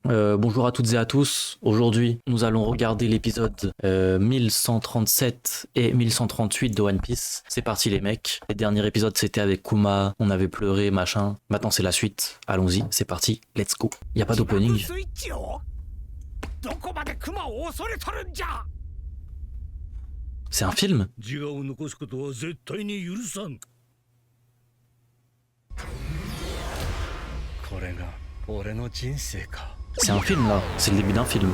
Bonjour à toutes et à tous. Aujourd'hui, nous allons regarder l'épisode 1137 et 1138 de One Piece. C'est parti les mecs. Les derniers épisodes c'était avec Kuma, on avait pleuré, machin. Maintenant c'est la suite. Allons-y, c'est parti. Let's go. Y a pas d'opening. C'est un film? C'est un film là, c'est le début d'un film.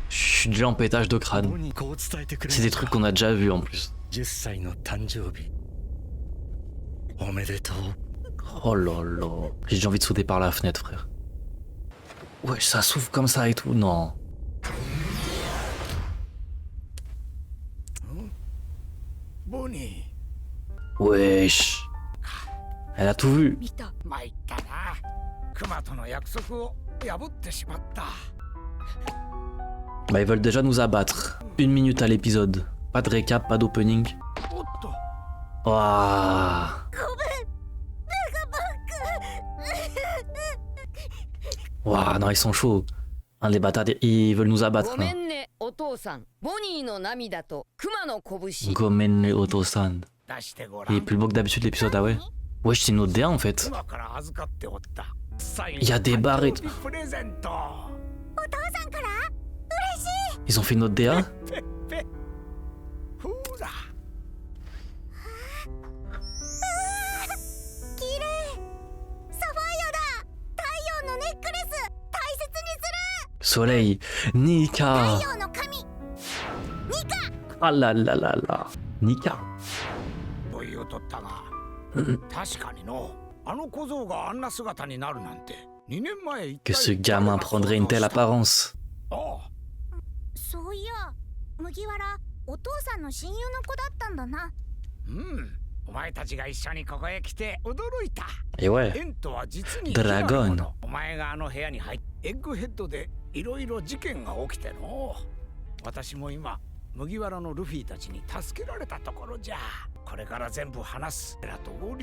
Je suis déjà en pétage de crâne. C'est des trucs qu'on a déjà vus en plus. Oh là là. J'ai déjà envie de sauter par la fenêtre, frère. Ouais, ça s'ouvre comme ça et tout. Non. Wesh. Elle a tout vu. Bah ils veulent déjà nous abattre. 1 minute à l'épisode. Pas de récap, pas d'opening. Waouh. Waouh, non, ils sont chauds. Les bâtards, ils veulent nous abattre. Gomen le Oto-san. Il est plus beau que d'habitude l'épisode, ah ouais. Wesh, c'est une autre DA en fait. Il y a des barres et tout. Ils ont fait une autre DA. Soleil, Nika. Ah là là là là. Nika. Que ce gamin prendrait une telle apparence. Et ouais, Dragon.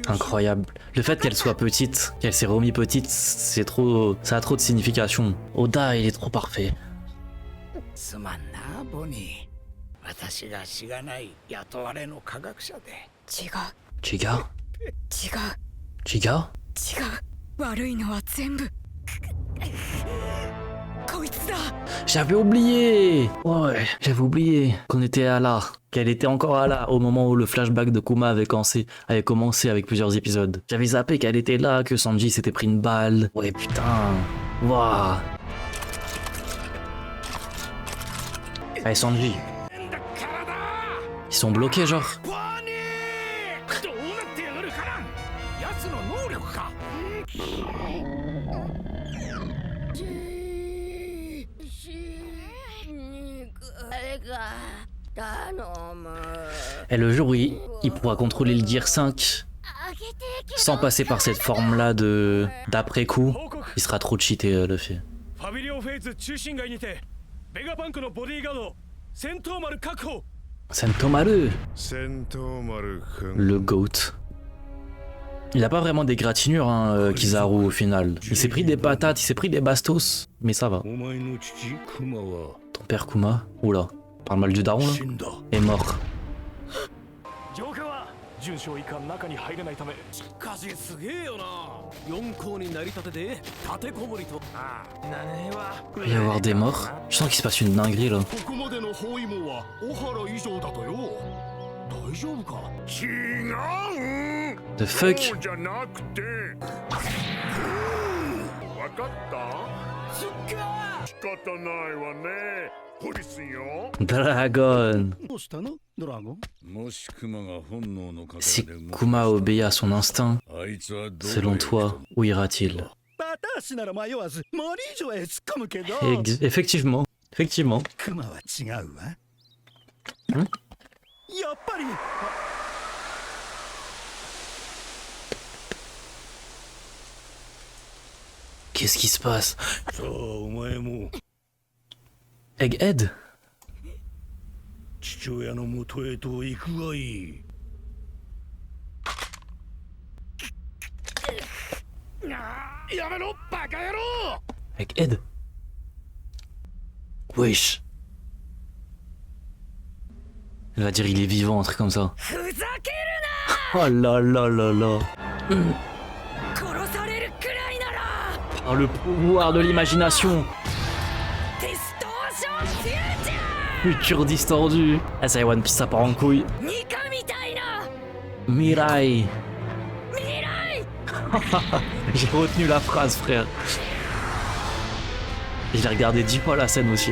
Incroyable. Le fait qu'elle soit petite, qu'elle s'est remis petite, c'est trop, ça a trop de signification. Oda, il est trop parfait. Chiga? Chiga? J'avais oublié. Ouais, j'avais oublié qu'on était à là. Qu'elle était encore à là au moment où le flashback de Kuma avait commencé avec plusieurs épisodes. J'avais zappé qu'elle était là, que Sanji s'était pris une balle. Ouais, putain. Waouh. Allez, Sanji. Ils sont bloqués, genre. Et le jour où il pourra contrôler le Gear 5 sans passer par cette forme-là d'après-coup, il sera trop cheaté, Luffy. Sentomaru, le GOAT. Il a pas vraiment des gratinures, hein, Kizaru, au final. Il s'est pris des patates, il s'est pris des bastos, mais ça va. Ton père Kuma, oula, parle mal du daron là, est mort. Il va y avoir des morts. Je sens qu'il se passe une dinguerie là. The fuck? Dragon. Si Kuma obéit à son instinct, selon toi, où ira-t-il? Effectivement. Effectivement. Qu'est-ce qui se passe? さあお前も Egghead? 父親のもとへと行くがいい。やめろバカ野郎。 Egghead? Wesh. Elle va dire il est vivant, un truc comme ça. ふざけ Oh là là là là. るな殺されるくらいなら Oh, le pouvoir de l'imagination. ディストーションフューチャ Futur distordu. Ah ça y est, One Piece ça part en couille. ーニカみたいな Mirai. 未来 J'ai retenu la phrase, frère. Je l'ai regardé 10 fois la scène aussi.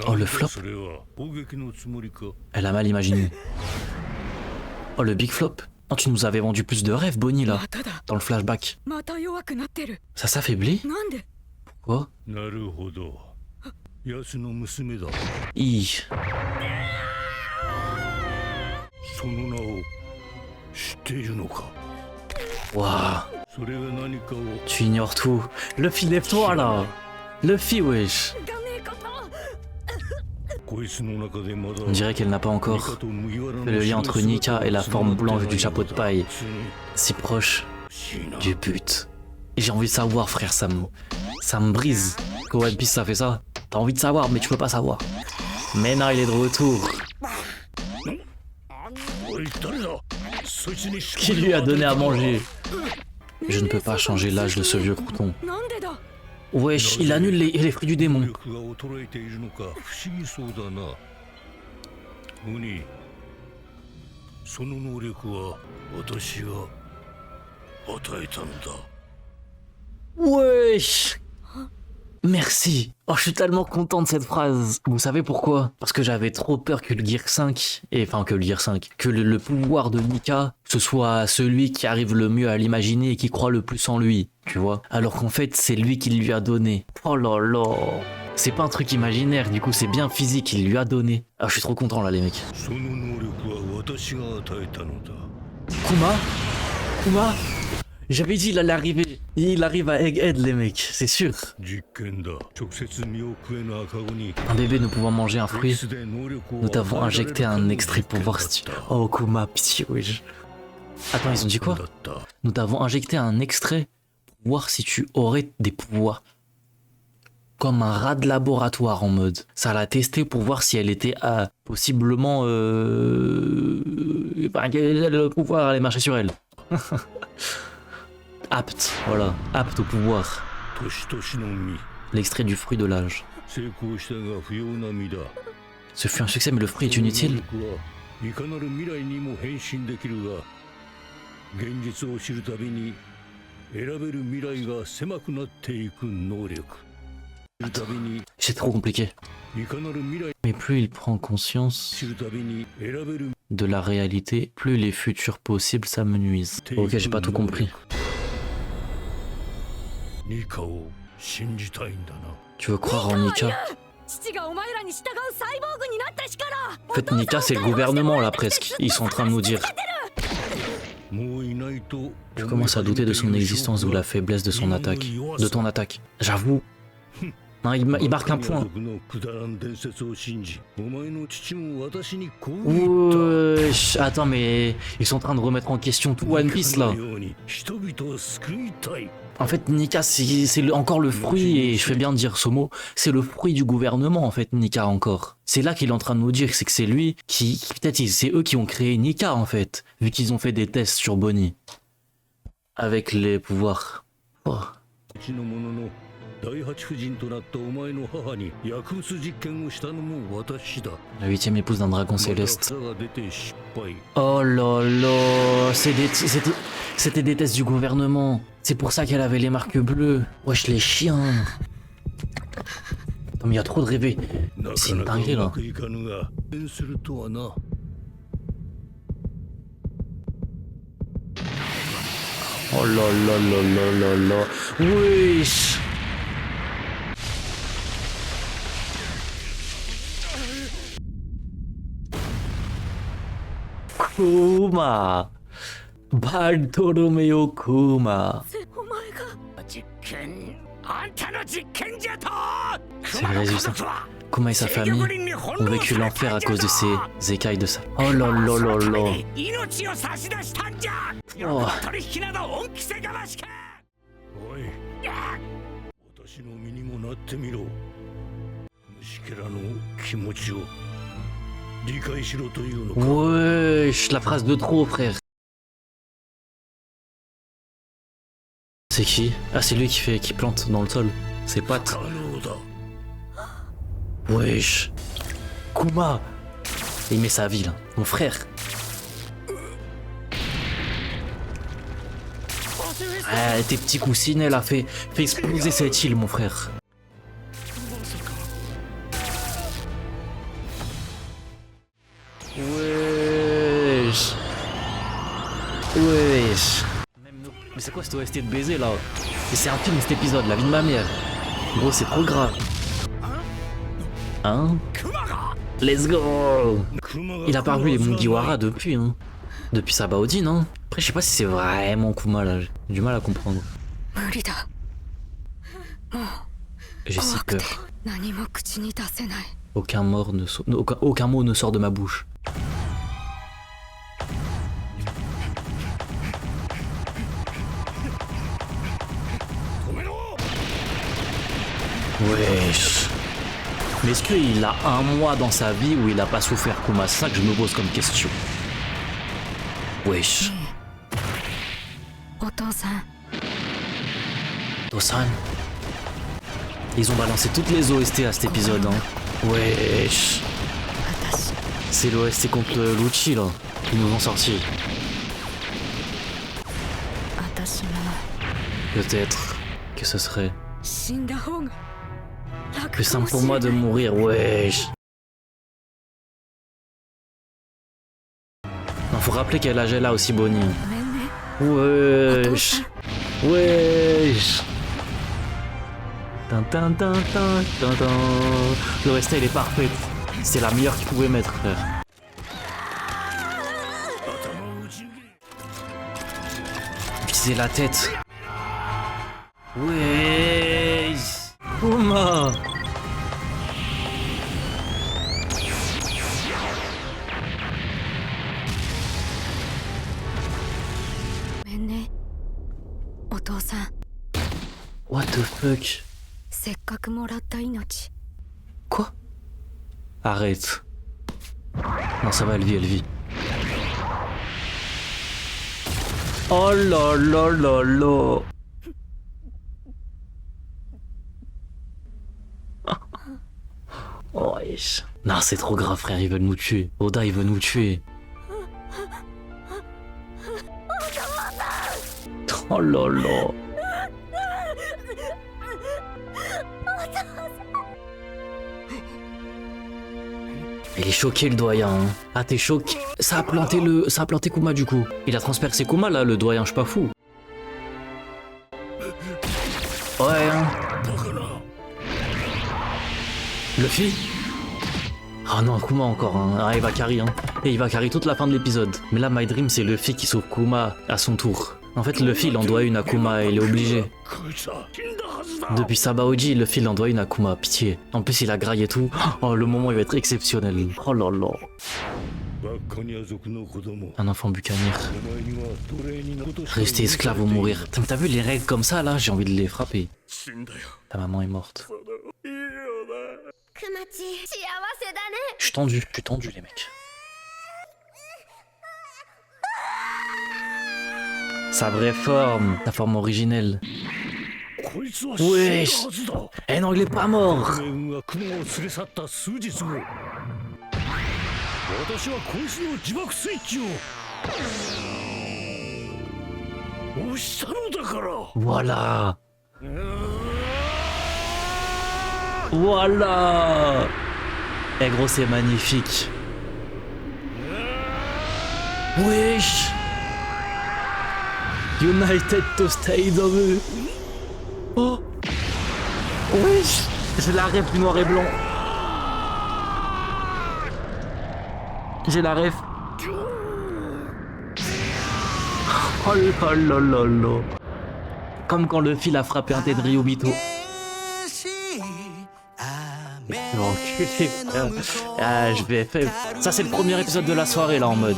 Oh, le flop. それは攻撃のつもりか。 Elle a mal imaginé. Oh, le big flop. Non, tu nous avais vendu plus de rêves, Bonnie, là. まただ Dans le flashback. また弱くなってる Ça s'affaiblit? なんで Quoi? なるほど。奴の娘だ。 Ih. その名を知っているのか。 Waouh. それが何かを Tu ignores tout. Luffy, lève-toi, là. Luffy, wesh. がねえこと こいつの中でまだ On dirait qu'elle n'a pas encore fait le lien entre Nika et la forme blanche du chapeau de paille. Si proche du but. Et j'ai envie de savoir, frère, ça me brise. Que One Piece ça fait ça. T'as envie de savoir, mais tu peux pas savoir. Mais non, il est de retour. Qui lui a donné à manger? Je ne peux pas changer l'âge de ce vieux crouton. なんでだ Wesh, il annule les fruits du démon. 力が衰えているのか不思議そうだな。ムニ、その能力は私が与えたのだ。 Wesh. Merci. Oh, je suis tellement content de cette phrase. Vous savez pourquoi? Parce que j'avais trop peur que le Gear 5, que le pouvoir de Nika, ce soit celui qui arrive le mieux à l'imaginer et qui croit le plus en lui, tu vois. Alors qu'en fait, c'est lui qui lui a donné. Oh là là. C'est pas un truc imaginaire, du coup, c'est bien physique, il lui a donné. Ah, je suis trop content là, les mecs. その能力は私が与えたのだ。 Kuma? J'avais dit, il allait arriver. Il arrive à Egghead, les mecs, c'est sûr. 実験だ。直接身を食えぬ赤子に Un bébé ne pouvant manger un こい fruit. つで能力を Nous t'avons 与えられる injecté か un の extrait pour voir si tu... Oh, Kuma, pitié, wesh. Attends, ils ont dit quoi? だった。 Nous t'avons injecté un extrait pour voir si tu aurais des pouvoirs. Comme un rat de laboratoire en mode. Ça l'a testé pour voir si elle était possiblement... le pouvoir allait marcher sur elle. Apte, voilà. Apte au pouvoir. 年々の実。 L'extrait du fruit de l'âge. 成功したが不要な実だ。 Ce fut un succès, mais le fruit est inutile. 能力はいかなる未来にも変身できるが、現実を知るたびに選べる未来が狭くなっていく能力。知るたびに C'est trop compliqué. いかなる未来 Mais plus il prend conscience 知るたびに選べる de la réalité, plus les futurs possibles s'amenuisent. Ok, j'ai pas tout compris. ニカを信じたいんだな。 Tu veux croire en Nika? 父がお前らに従うサイボーグになった日から En fait, Nika, c'est le gouvernement là presque. Ils sont en train de nous dire. もういないと Je commence à douter de son existence ou la faiblesse de son attaque. De ton attaque. J'avoue. Non, il marque un point. のくだらん伝説を信じ、お前の父も私にこう言った。 Wesh, attends, mais ils sont en train de remettre en question tout One Piece là. ように人々を救いたい。 En fait, Nika, c'est encore le fruit, et je fais bien de dire ce mot, c'est le fruit du gouvernement en fait, Nika encore. C'est là qu'il est en train de nous dire, c'est que c'est lui peut-être c'est eux qui ont créé Nika en fait, vu qu'ils ont fait des tests sur Bonnie. Avec les pouvoirs. Oh. うちの者の第八夫人となったお前の母に薬物実験をしたのも私だ。 La 8e épouse d'un dragon céleste. また草が出て失敗。 Oh là là, c'était des tests du gouvernement. C'est pour ça qu'elle avait les marques bleues. Wesh, les chiens. Non mais il y a trop de rêver. な C'est か une なかう dinguerie ま là. くいかぬが、変するとはな。 Oh là là là là là là. Wesh. Kuma. Bartolomeo Kuma. お前が実験あんたの実験じゃと C'est vrai, j'ai vu ça. Kuma et sa famille ont vécu l'enfer à cause de ces écailles de sable. Oh là là là là. 命を差し出したんじゃ Oh. 取引など恩着せがましかおい私の身にもなってみろ虫けらの気持ちを理解しろというのか Wesh, la phrase de trop, frère. C'est qui? Ah, c'est lui qui plante dans le sol. Ses 不 pattes. 可能だ Wesh. Kuma. Il met sa vie là. Mon frère. Ah, tes petits coussinets là, fait exploser cette île, mon frère. Wesh. Wesh. Mais c'est quoi cette OST de baiser là? Et c'est un film cet épisode, la vie de ma mère. Gros, c'est trop grave. Hein? Let's go! Il a pas revu les Mugiwara depuis, hein. Depuis Sabaody, non? Après, je sais pas si c'est vraiment Kuma là. J'ai du mal à comprendre. 無理だ J'ai si 怖く peur. て何も口に出せない Aucun mot ne sort de ma bouche. Wesh. Mais est-ce qu'il a un mois dans sa vie où il a pas souffert, Kuma? C'est ça que je me pose comme question. Wesh. お父さん Tosan. Ils ont balancé toutes les OST à cet épisode, hein. Wesh. 私 C'est l'OST contre Lucci, là, qu'ils nous ont sorti. 私も Peut-être que ce serait 死んだ方が楽 plus かも simple し pour れ moi な de い mourir, wesh. Non, faut rappeler quel âge elle a aussi, Bonnie. ごめんねお父さ Wesh. ん Wesh. Tin. L'OST, elle est parfaite. C'est la meilleure qu'il pouvait mettre, frère. 頭を打ち抜け Viser la tête. Wesh. Kuma. ごめんねお父さん What the fuck? せっかくもらった命 Quoi? Arrête. Non, ça va, elle vit. Oh là là là là. Oh, wesh. Non, c'est trop grave, frère, ils veulent nous tuer. Oda, il veut nous tuer. Oh là là. Il est choqué le doyen. Hein. Ah t'es choqué. Ça a planté Kuma du coup. Il a transpercé Kuma là, le doyen, je suis pas fou. Ouais hein. Luffy. Ah non, Kuma encore. Hein. Ah, il va carry. Hein. Et il va carry toute la fin de l'épisode. Mais là, My Dream, c'est Luffy qui sauve Kuma à son tour. En fait, Luffy, il en doit une à Kuma, il est obligé. こいつは死んだはずだ Depuis Sabaody, Luffy, il en doit une à Kuma, pitié. En plus, il a graillé tout. Oh, le moment, il va être exceptionnel. Oh là là. バッカニア族の子供 Un enfant buccaneer. お前には奴隷になるとして Rester esclave ou mourir. Putain, t'as vu les règles comme ça, là? J'ai envie de les frapper. 死んだよ Ta maman est morte. いいよな くまち幸せだね Je suis tendu, les mecs. Sa vraie forme, sa forme originelle. こいつは死んだはずだ Eh non, il est pas mort. 命運が雲を連れ去った数日後私はこいつの自爆スイッチを押したのだから Voilà. Voilà. Eh gros, c'est magnifique. Wesh. United to stay dans eux. Oh. Wesh. J'ai la ref du noir et blanc. J'ai la ref. Oh là là là là. Comme quand le fil a frappé un tête de Ryobito. Enculé, frère. Ah, je vais faire. Ça, c'est le premier épisode de la soirée, là, en mode.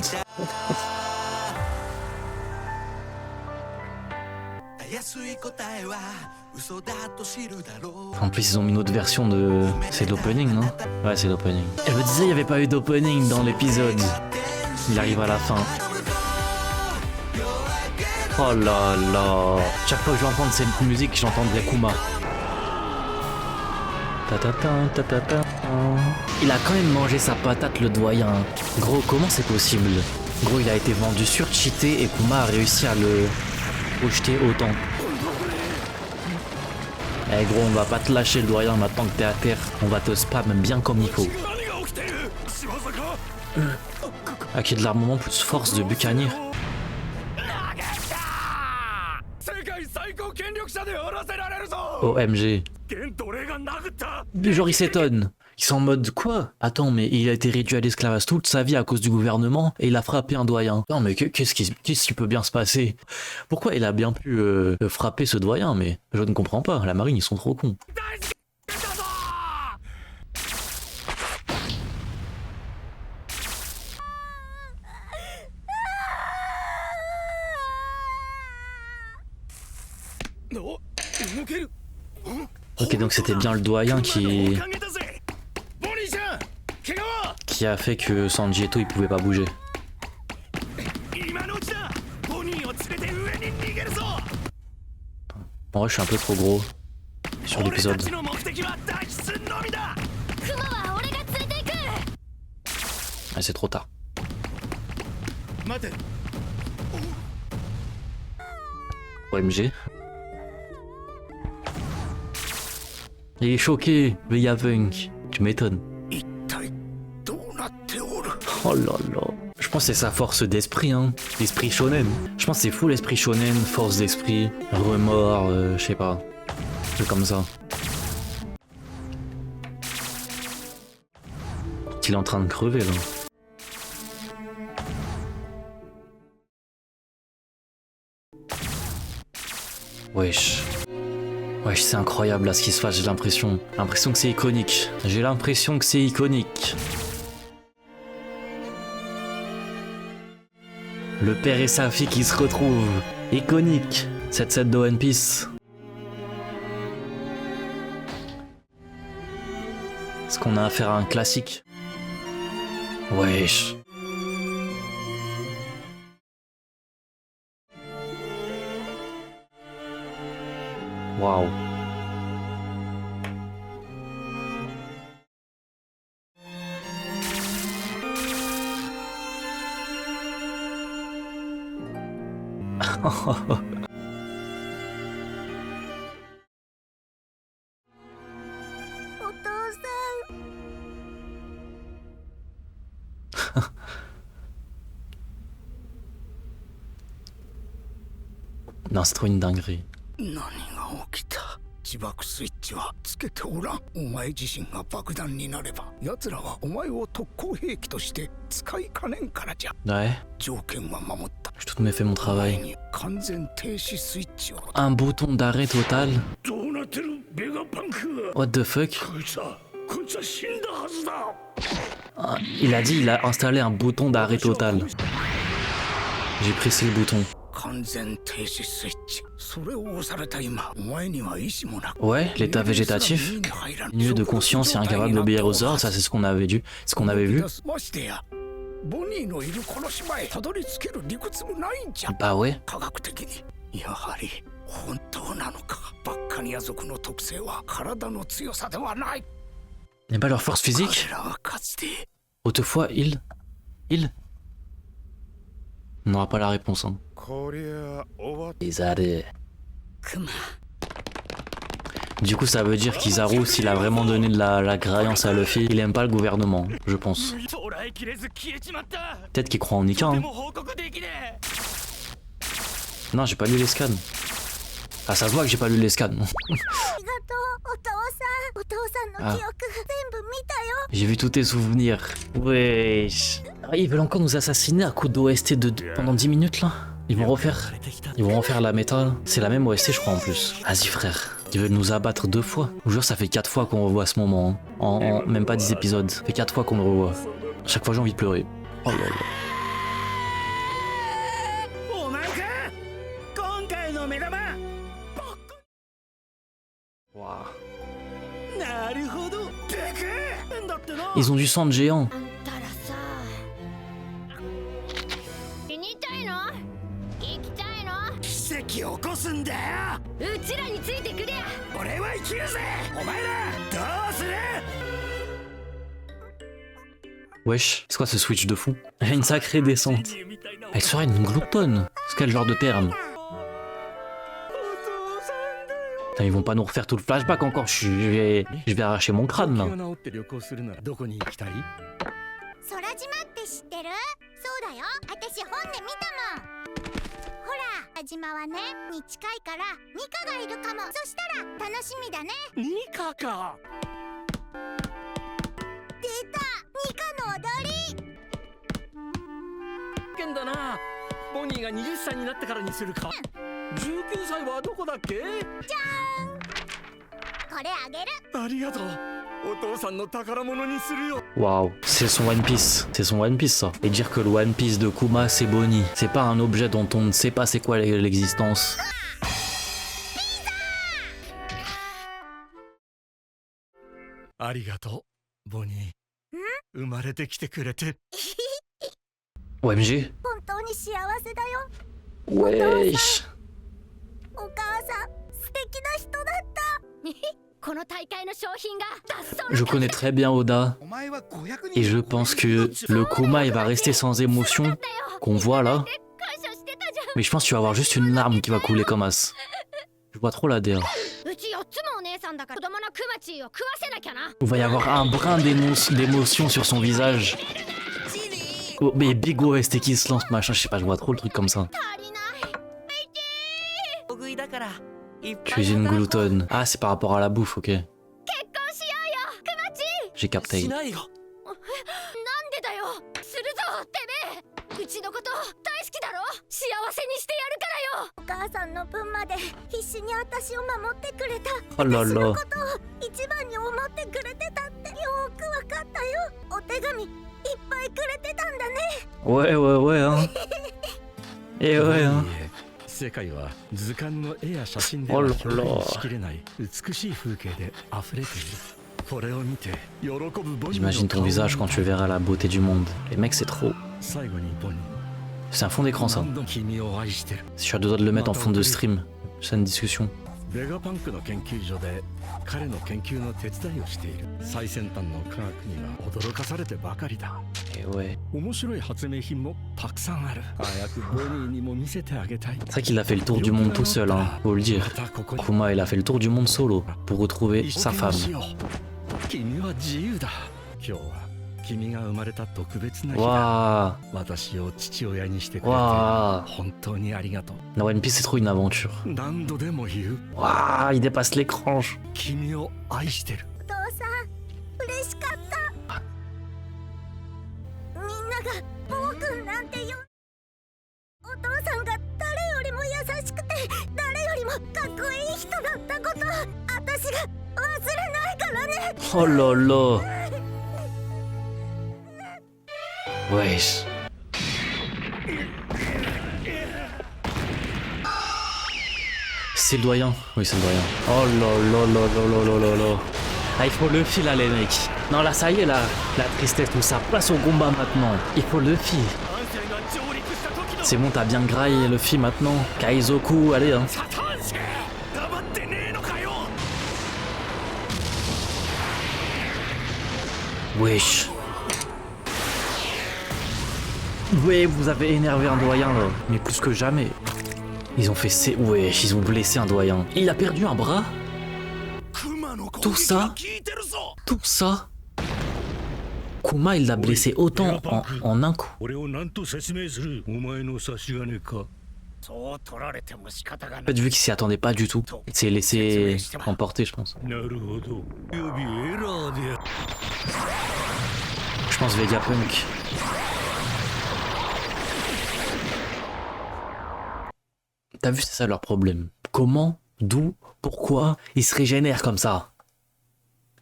En plus, ils ont mis une autre version de. C'est de l'opening, non? Ouais, c'est l'opening. Je me disais, il n'y avait pas eu d'opening dans l'épisode. Il arrive à la fin. Oh là là. Chaque fois que je vais entendre cette musique, j'entendrai Kuma. Il a quand même mangé sa patate, le doyen. Gros, comment c'est possible? Gros, il a été vendu surcheaté et Kuma a réussi à le projeter autant. Eh gros, on va pas te lâcher, le doyen, maintenant que t'es à terre. On va te spam bien comme il faut. Acquis de l'armement plus force de bucanier. OMG. Genre il s'étonne. Ils sont en mode quoi? Attends, mais il a été réduit à l'esclavage toute sa vie à cause du gouvernement et il a frappé un doyen. Non mais qu'est-ce qui peut bien se passer? Pourquoi il a bien pu frapper ce doyen? Mais je ne comprends pas, la marine ils sont trop cons. Ok, donc c'était bien le doyen qui a fait que Sanji Eto il pouvait pas bouger. En vrai je suis un peu trop gros sur l'épisode. Ah, c'est trop tard. OMG. Il est choqué, le Yavunk. Tu m'étonnes. Oh là là. Je pense que c'est sa force d'esprit, hein. L'esprit shonen. Je pense que c'est fou l'esprit shonen, force d'esprit, remords, je sais pas. Un truc comme ça. Il est en train de crever là. Wesh. Wesh, c'est incroyable là ce qui se passe, j'ai l'impression. L'impression que c'est iconique. J'ai l'impression que c'est iconique. Le père et sa fille qui se retrouvent. Iconique. Cette scène de One Piece. Est-ce qu'on a affaire à un classique? Wesh. Waouh. Non, c'est trop une dinguerie. 何が起きた？自爆スイッチはつけておらん。お前自身が爆弾になれば、奴らはお前を特攻兵器として使いかねんからじゃ。Ouais. 条件は守った。J'ai tout de même fait mon travail. 完全停止スイッチを。Un bouton d'arrêt total. どうなってるベガパンク。 What the fuck? こいつは死んだはずだ。 Ah, il a dit il a installé un bouton d'arrêt total. J'ai pressé le bouton. 完全停止スイッチ。それを押された今、お前には意志もなく。 Ouais, l'état végétatif, milieu de conscience et incapable d'obéir aux ordres, ça c'est ce qu'on avait vu. Ce qu'on avait vu. ましてや、ボニーのいるこの島へたどり着ける理屈もないんじゃ。 Bah ouais. 科学的にやはり本当なのか。バッカニア族の特性は体の強さではない。 N'est pas leur force physique? 彼らはかつて Autrefois, il On n'aura pas la réponse, hein. Les arrêts. Du coup, ça veut dire qu'Izaru, s'il a vraiment donné de la croyance à Luffy, il aime pas le gouvernement, je pense. Peut-être qu'il croit en Nika, hein. Non, j'ai pas lu les scans. Ah, ça se voit que j'ai pas lu les scans. Ah. J'ai vu tous tes souvenirs. Wesh. Ah, ils veulent encore nous assassiner à coup d'OST pendant 10 minutes là. Ils vont refaire la méta. C'est la même OST je crois en plus. Vas-y frère. Ils veulent nous abattre 2 fois. Je vous jure ça fait 4 fois qu'on revoit ce moment. Hein. En même pas 10 épisodes. Ça fait 4 fois qu'on le revoit. Chaque fois j'ai envie de pleurer. Oh là là. Wow. Ils ont du sang de géant. あんたらさ死にたいの生きたいの奇跡を起こすんだよ。うちらについてくれや俺は生きるぜ。お前らどうする？ Wesh, c'est quoi ce switch de fou? Elle a une sacrée descente. Elle serait une gloutonne. C'est quel genre de terme? Putain, ils vont pas nous refaire tout le flashback encore. Je vais arracher mon crâne là. 空島って知ってる？そうだよ私本で見たもんほら空島はねに近いからニカがいるかもそしたら楽しみだねニカか。出たニカの踊りけんだな。ボニーが20歳になってからにするか。19歳はどこだっけ？これあげるありがとう。お父さんの宝物にするよ。 Waouh, c'est son One Piece. C'est son One Piece ça. Et dire que le One Piece de Kuma c'est Bonnie. C'est pas un objet dont on ne sait pas c'est quoi l'existence. ありがとう、ボニー。生まれてきてくれて。 OMG. 本当に幸せだよ Wesh. お母さん素敵な人だったこの大会の賞品が脱走 Je connais très bien Oda. Et je pense que le Kuma il va rester sans émotion qu'on voit là. 感謝してたじゃん Mais je pense qu'il va y avoir juste une larme qui va couler comme as. Je vois trop la DA. うち4つもお姉さんだから子供のクマチーを食わせなきゃな Il va y avoir un brin d'émotion sur son visage. Oh, mais Big OST qui se lance, machin, je sais pas, je vois trop le truc comme ça. 足りないベイティ Cuisine gloutonne. Ah, c'est par rapport à la bouffe, ok. 結婚しようよクマチ J'ai capté. ーなんでだよするぞてめえうちのこと大好きだろ幸せにしてやるからよお母さんの分まで必死に私を守ってくれた Oh là 私の là. ことを一番に思ってくれてたってよーくわかったよお手紙いっぱいくれてたんだね Ouais, ouais, ouais, hein. Et ouais, hein. 世界は図鑑の絵や写真では表現しきれない美しい風景で溢れている。これを見て喜ぶボニーの J'imagine ton visage quand tu verras la beauté du monde. Les mecs, c'est trop. 最後にボニー C'est un fond d'écran, ça. 何度も君を愛してる。 Je suis à 2 doigts de le mettre en fond de stream. C'est une discussion. ベガパンクの研究所で彼の研究の手伝いをしている。最先端の科学には驚かされてばかりだ。 Et ouais. 面白い発明品もたくさんある。早くボニーにも見せてあげたい。 C'est vrai qu'il a fait le tour du monde tout seul, hein. Faut le dire. またここに Kuma, il a fait le tour du monde solo pour retrouver sa 冒険を femme. しよう。君は自由だ。今日は君が生まれた特別な日だ。 Waouh. 私を父親にしてくれて Waouh. 本当にありがとう。 La One Piece, c'est trop une aventure. 何度でも言う。 Waouh, il dépasse l'écran. 君を愛してる。お父さん嬉しかったみんながボーくんなんてよお父さんが誰よりも優しくて誰よりもかっこいい人だったこと私が忘れないからね Oh là là. Wesh. C'est le doyen. Oui, c'est le doyen. Oh là là là là là là là là. Ah, il faut le fil là, les mecs. Non, là, ça y est, là. La tristesse, tout ça. Place au combat maintenant. Il faut le fil. C'est bon, t'as bien graillé le fil maintenant. Kaizoku, allez, hein. サタンシケ黙ってねえのかよ。 Wesh. Ouais, vous avez énervé un doyen là, mais plus que jamais. Ils ont fait wesh, ils ont blessé un doyen. Il a perdu un bras. クマの攻 Tout 撃が ça 効いてるぞ。 Tout ça. Kuma, il l'a blessé autant en un coup. 俺を何と説明する。お前の差し金か。そう取られても仕方がな En fait, vu qu'il s'y attendait pas du tout, il s'est laissé emporter, je pense. なるほど。予備エラーで。 Je pense Vegapunk. T'as vu, c'est ça leur problème. Comment, d'où, pourquoi ils se régénèrent comme ça?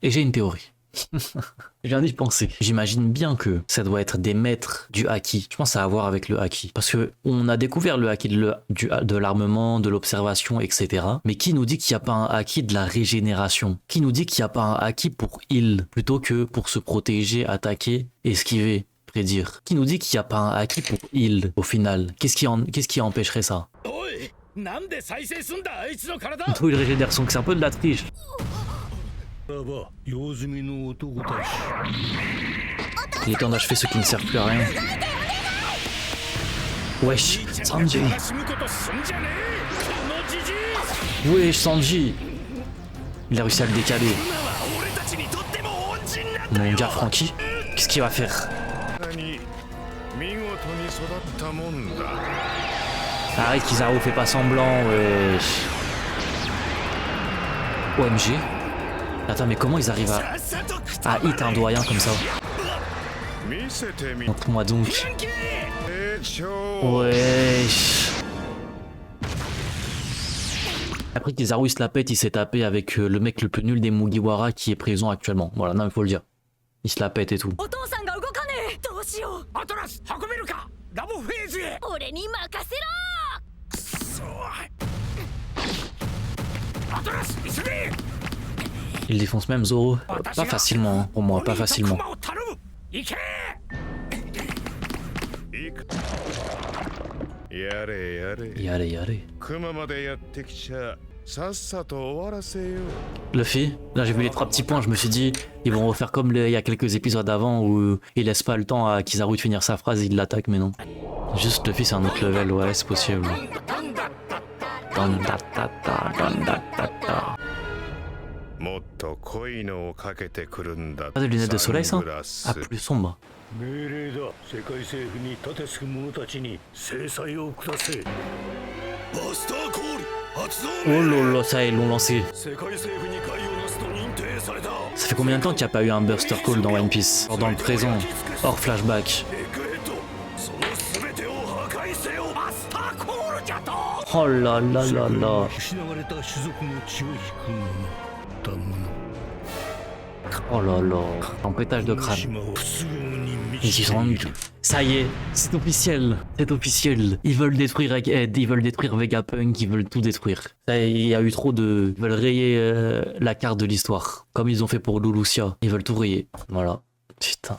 Et j'ai une théorie. Je viens d'y penser. J'imagine bien que ça doit être des maîtres du haki. Je pense que ça a à voir avec le haki. Parce que on a découvert le haki de l'armement, de l'observation, etc. Mais qui nous dit qu'il n'y a pas un haki de la régénération? Qui nous dit qu'il n'y a pas un haki pour heal plutôt que pour se protéger, attaquer, esquiver, prédire? Qui nous dit qu'il n'y a pas un haki pour heal au final? Qu'est-ce qui empêcherait ça? Une trouille de régénération, que c'est un peu de la triche. Il est temps d'achever ceux qui ne servent plus à rien. Wesh, Sanji. Wesh, Sanji. Il a réussi à le décaler. Mon gars Franky, qu'est-ce qu'il va faire? Arrête, Kizaru, fais pas semblant, wesh. OMG. Attends, mais comment ils arrivent à hit un doyen comme ça? Montre-moi donc. Wesh. Après Kizaru il se la pète, il s'est tapé avec le mec le plus nul des Mugiwara qui est présent actuellement. Voilà, non, il faut le dire. Il se la pète et tout. Il défonce même Zoro. Pas facilement, hein, pour moi, pas facilement. Yare. Luffy, là j'ai vu les 3 petits points, je me suis dit, ils vont refaire comme il y a quelques épisodes avant où il laisse pas le temps à Kizaru de finir sa phrase et il l'attaque, mais non. Juste Luffy c'est un autre level, ouais, c'est possible. Pas de lunettes de soleil ça? Ah, plus sombre. Oh lolo, ça ils l'ont lancé. Ça fait combien de temps qu'il n'y a pas eu un Buster Call dans One Piece? Hors dans le présent, hors flashback. Oh là là là là. Oh là là, tempêtage de crâne. Ça y est, c'est officiel, Ils veulent détruire Egghead, ils veulent détruire Vegapunk, ils veulent tout détruire. Il y a eu trop de... Ils veulent rayer la carte de l'histoire, comme ils ont fait pour Lulusia. Ils veulent tout rayer, voilà. Putain.